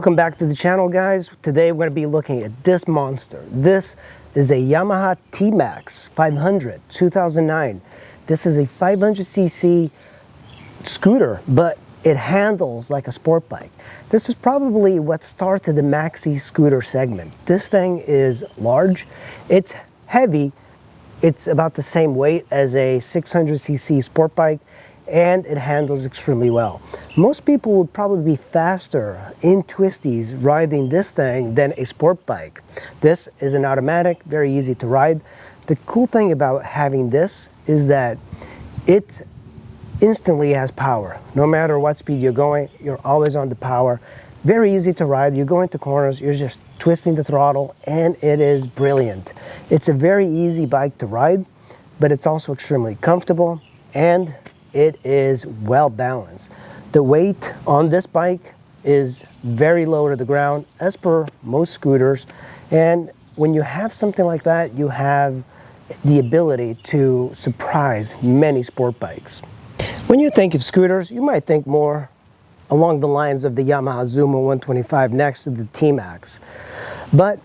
Welcome back to the channel, guys. Today we're going to be looking at this monster. This is a Yamaha TMAX 500 2009. This is a 500cc scooter, but it handles like a sport bike. This is probably what started the Maxi scooter segment. This thing is large, it's heavy, it's about the same weight as a 600cc sport bike, and it handles extremely well. Most people would probably be faster in twisties riding this thing than a sport bike. This is an automatic, very easy to ride. The cool thing about having this is that it instantly has power. No matter what speed you're going, you're always on the power. Very easy to ride. You go into corners, you're just twisting the throttle, and it is brilliant. It's a very easy bike to ride, but it's also extremely comfortable, and it is well balanced. The weight on this bike is very low to the ground, as per most scooters. And when you have something like that, you have the ability to surprise many sport bikes. When you think of scooters, you might think more along the lines of the Yamaha Zuma 125 next to the TMAX. But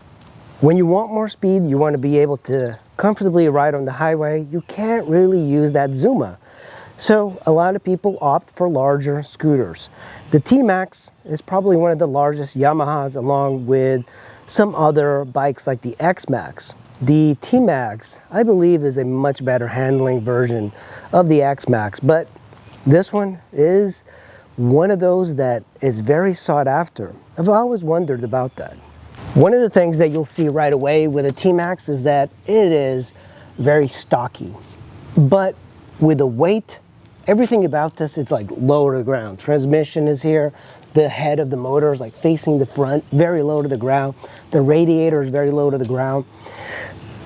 when you want more speed, you want to be able to comfortably ride on the highway, you can't really use that Zuma. So a lot of people opt for larger scooters. The TMAX is probably one of the largest Yamahas, along with some other bikes like the X-Max. The TMAX, I believe, is a much better handling version of the X-Max, but this one is one of those that is very sought after. I've always wondered about that. One of the things that you'll see right away with a TMAX is that it is very stocky, but with the weight, everything about this, it's like low to the ground. Transmission is here. The head of the motor is like facing the front, very low to the ground. The radiator is very low to the ground.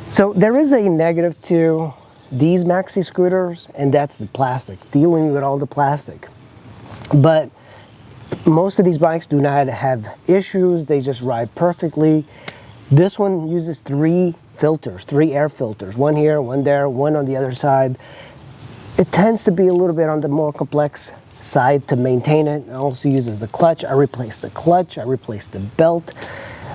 So there is a negative to these Maxi scooters, and that's the plastic, dealing with all the plastic. But most of these bikes do not have issues. They just ride perfectly. This one uses three air filters, one here, one there, one on the other side. It tends to be a little bit on the more complex side to maintain it. It also uses the clutch. I replaced the clutch, I replaced the belt,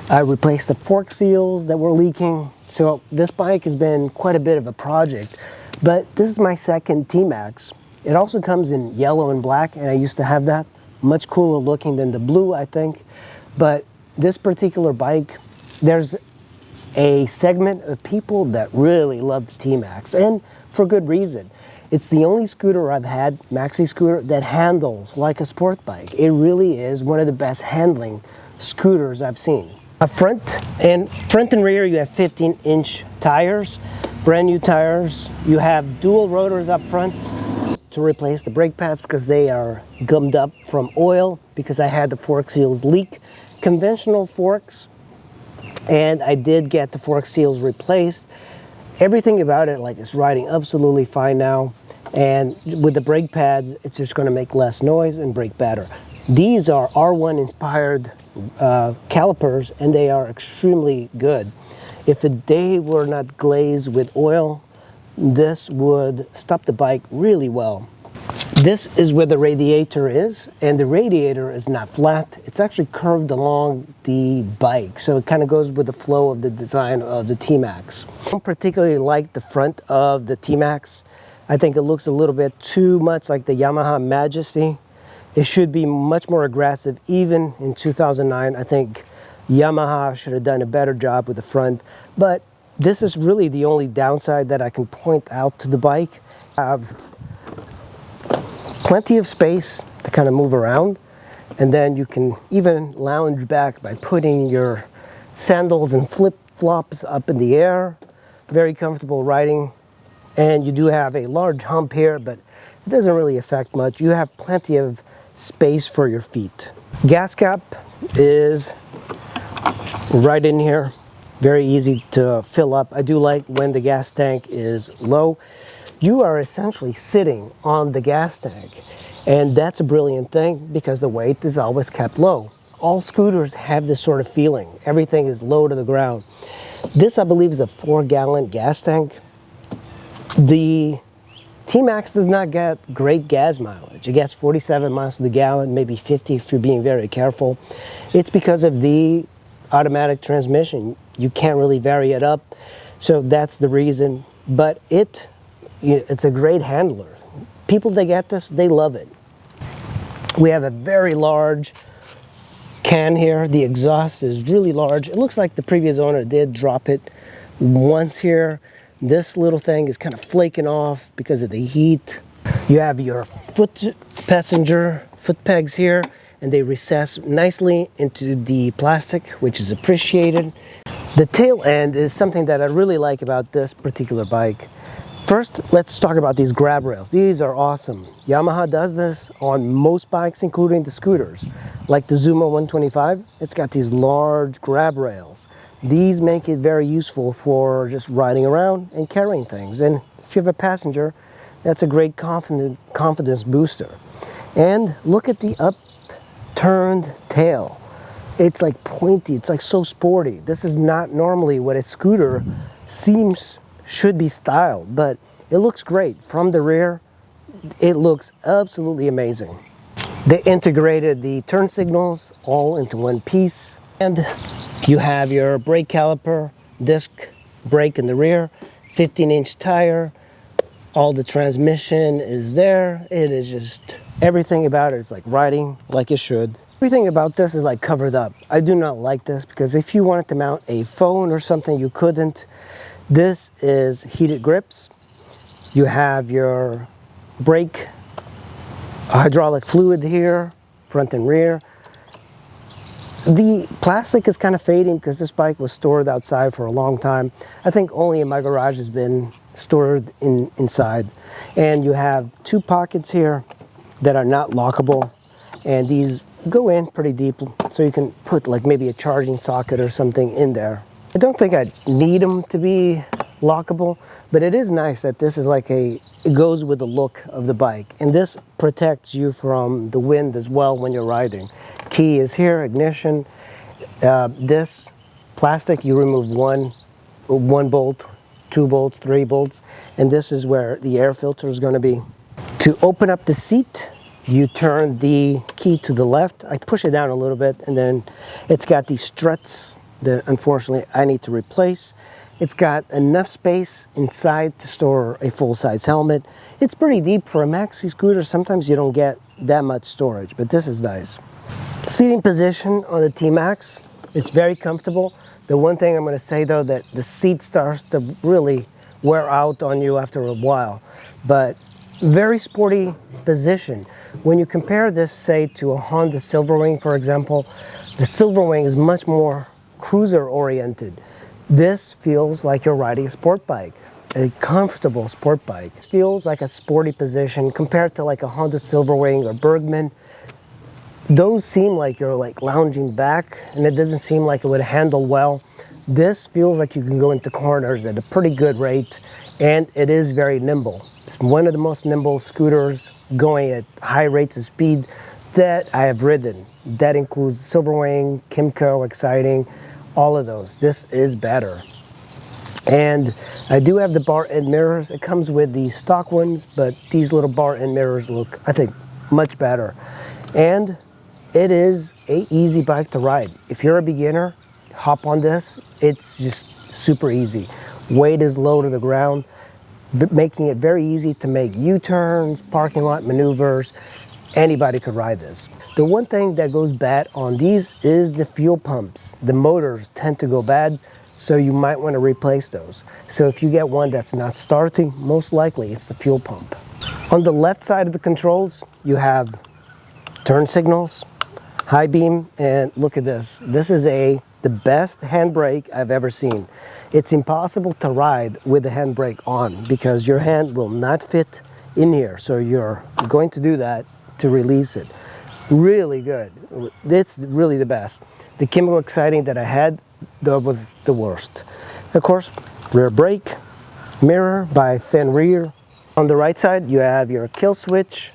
I replaced the fork seals that were leaking. So this bike has been quite a bit of a project, but this is my second TMAX. It also comes in yellow and black, and I used to have that. Much cooler looking than the blue, I think. But this particular bike, there's a segment of people that really love the TMAX, and for good reason. It's the only scooter I've had, Maxi scooter, that handles like a sport bike. It really is one of the best handling scooters I've seen. Up front and rear, you have 15-inch tires, brand new tires. You have dual rotors up front to replace the brake pads because they are gummed up from oil, because I had the fork seals leak. Conventional forks, and I did get the fork seals replaced. Everything about it, like, it's riding absolutely fine now, and with the brake pads, it's just going to make less noise and brake better. These are R1 inspired calipers, and they are extremely good. If they were not glazed with oil, this would stop the bike really well. This is where the radiator is, and the radiator is not flat. It's actually curved along the bike, so it kind of goes with the flow of the design of the TMAX. I don't particularly like the front of the TMAX. I think it looks a little bit too much like the Yamaha Majesty. It should be much more aggressive. Even in 2009, I think Yamaha should have done a better job with the front, but this is really the only downside that I can point out to the bike. I have plenty of space to kind of move around, and then you can even lounge back by putting your sandals and flip-flops up in the air. Very comfortable riding, and you do have a large hump here, but it doesn't really affect much. You have plenty of space for your feet. Gas cap is right in here. Very easy to fill up. I do like when the gas tank is low. You are essentially sitting on the gas tank, and that's a brilliant thing because the weight is always kept low. All scooters have this sort of feeling. Everything is low to the ground. This, I believe, is a 4-gallon gas tank. The TMAX does not get great gas mileage. It gets 47 miles to the gallon, maybe 50 if you're being very careful. It's because of the automatic transmission. You can't really vary it up, so that's the reason. But it's a great handler. People that get this, they love it. We have a very large can here. The exhaust is really large. It looks like the previous owner did drop it once here. This little thing is kind of flaking off because of the heat. You have your passenger foot pegs here, and they recess nicely into the plastic, which is appreciated. The tail end is something that I really like about this particular bike. First, let's talk about these grab rails. These are awesome. Yamaha does this on most bikes, including the scooters. Like the Zuma 125, it's got these large grab rails. These make it very useful for just riding around and carrying things. And if you have a passenger, that's a great confidence booster. And look at the upturned tail. It's like pointy, it's like so sporty. This is not normally what a scooter should be styled, but it looks great. From the rear, it looks absolutely amazing. They integrated the turn signals all into one piece. And you have your brake caliper, disc brake in the rear, 15-inch tire, all the transmission is there. It is just, everything about it is like riding like it should. Everything about this is like covered up. I do not like this because if you wanted to mount a phone or something, you couldn't. This is heated grips. You have your brake hydraulic fluid here, front and rear. The plastic is kind of fading because this bike was stored outside for a long time. I think only in my garage has been stored inside. And you have two pockets here that are not lockable, and these go in pretty deep, so you can put like maybe a charging socket or something in there. I don't think I need them to be lockable, but it is nice that this is like it goes with the look of the bike, and this protects you from the wind as well when you're riding. Key is here, ignition. This plastic, you remove one bolt, 2 bolts, 3 bolts, and this is where the air filter is going to be. To open up the seat, you turn the key to the left. I push it down a little bit, and then it's got these struts that unfortunately I need to replace. It's got enough space inside to store a full-size helmet. It's pretty deep for a Maxi scooter. Sometimes you don't get that much storage, but this is nice. Seating position on the TMAX, it's very comfortable. The one thing I'm going to say though, that the seat starts to really wear out on you after a while, but very sporty position. When you compare this, say, to a Honda Silverwing, for example, the Silverwing is much more cruiser oriented. This feels like you're riding a sport bike, a comfortable sport bike. It feels like a sporty position compared to like a Honda Silverwing or Bergman. Those seem like you're like lounging back, and it doesn't seem like it would handle well. This feels like you can go into corners at a pretty good rate, and it is very nimble. It's one of the most nimble scooters going at high rates of speed that I have ridden. That includes Silverwing, Kymco, Exciting, all of those. This is better. And I do have the bar end mirrors. It comes with the stock ones, but these little bar end mirrors look, I think, much better. And it is an easy bike to ride. If you're a beginner, hop on this. It's just super easy. Weight is low to the ground, making it very easy to make U-turns, parking lot maneuvers. Anybody could ride this. The one thing that goes bad on these is the fuel pumps. The motors tend to go bad, so you might want to replace those. So if you get one that's not starting, most likely it's the fuel pump. On the left side of the controls, you have turn signals, high beam, and look at this. This is the best handbrake I've ever seen. It's impossible to ride with the handbrake on because your hand will not fit in here. So you're going to do that to release it. Really good. It's really the best. The Kymco Exciting that I had, that was the worst. Of course, rear brake, mirror by Fenrir. On the right side, you have your kill switch,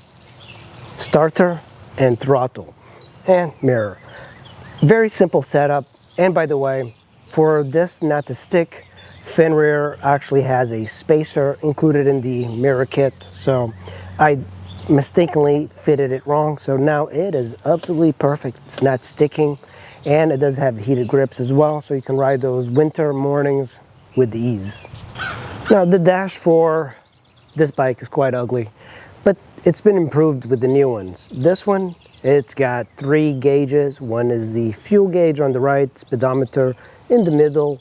starter, and throttle, and mirror. Very simple setup. And by the way, for this not to stick, fin rear actually has a spacer included in the mirror kit, so I mistakenly fitted it wrong, so now it is absolutely perfect. It's not sticking, and it does have heated grips as well, so you can ride those winter mornings with ease. Now the dash for this bike is quite ugly, but it's been improved with the new ones. This one, it's got 3 gauges. One is the fuel gauge on the right, speedometer in the middle.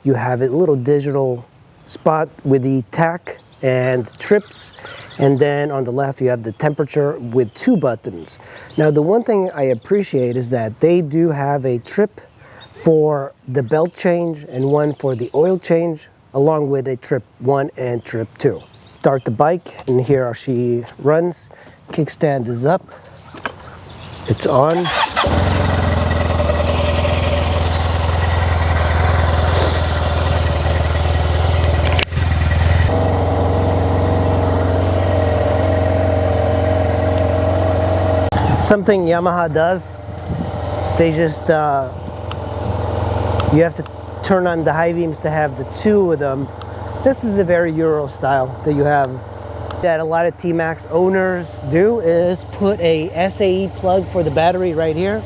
You have a little digital spot with the tach and trips, and then on the left you have the temperature with 2 buttons. Now the one thing I appreciate is that they do have a trip for the belt change and one for the oil change, along with a trip 1 and trip 2. Start the bike, and here how she runs. Kickstand is up, it's on. Something Yamaha does, they just, you have to turn on the high beams to have the 2 of them. This is a very Euro style that you have, that a lot of TMAX owners do, is put a SAE plug for the battery right here,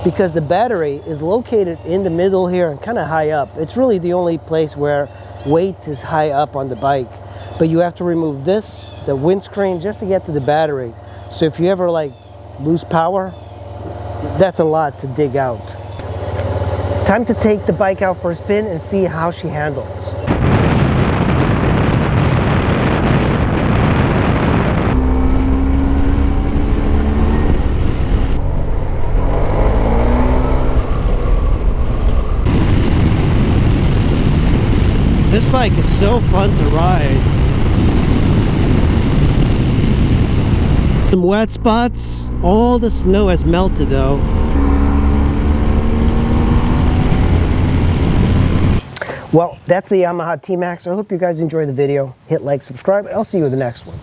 because the battery is located in the middle here and kind of high up. It's really the only place where weight is high up on the bike, but you have to remove this, the windscreen, just to get to the battery. So if you ever like lose power, that's a lot to dig out. Time to take the bike out for a spin and see how she handles. This bike is so fun to ride. Some wet spots. All the snow has melted though. Well, that's the Yamaha TMAX. I hope you guys enjoyed the video. Hit like, subscribe, and I'll see you in the next one.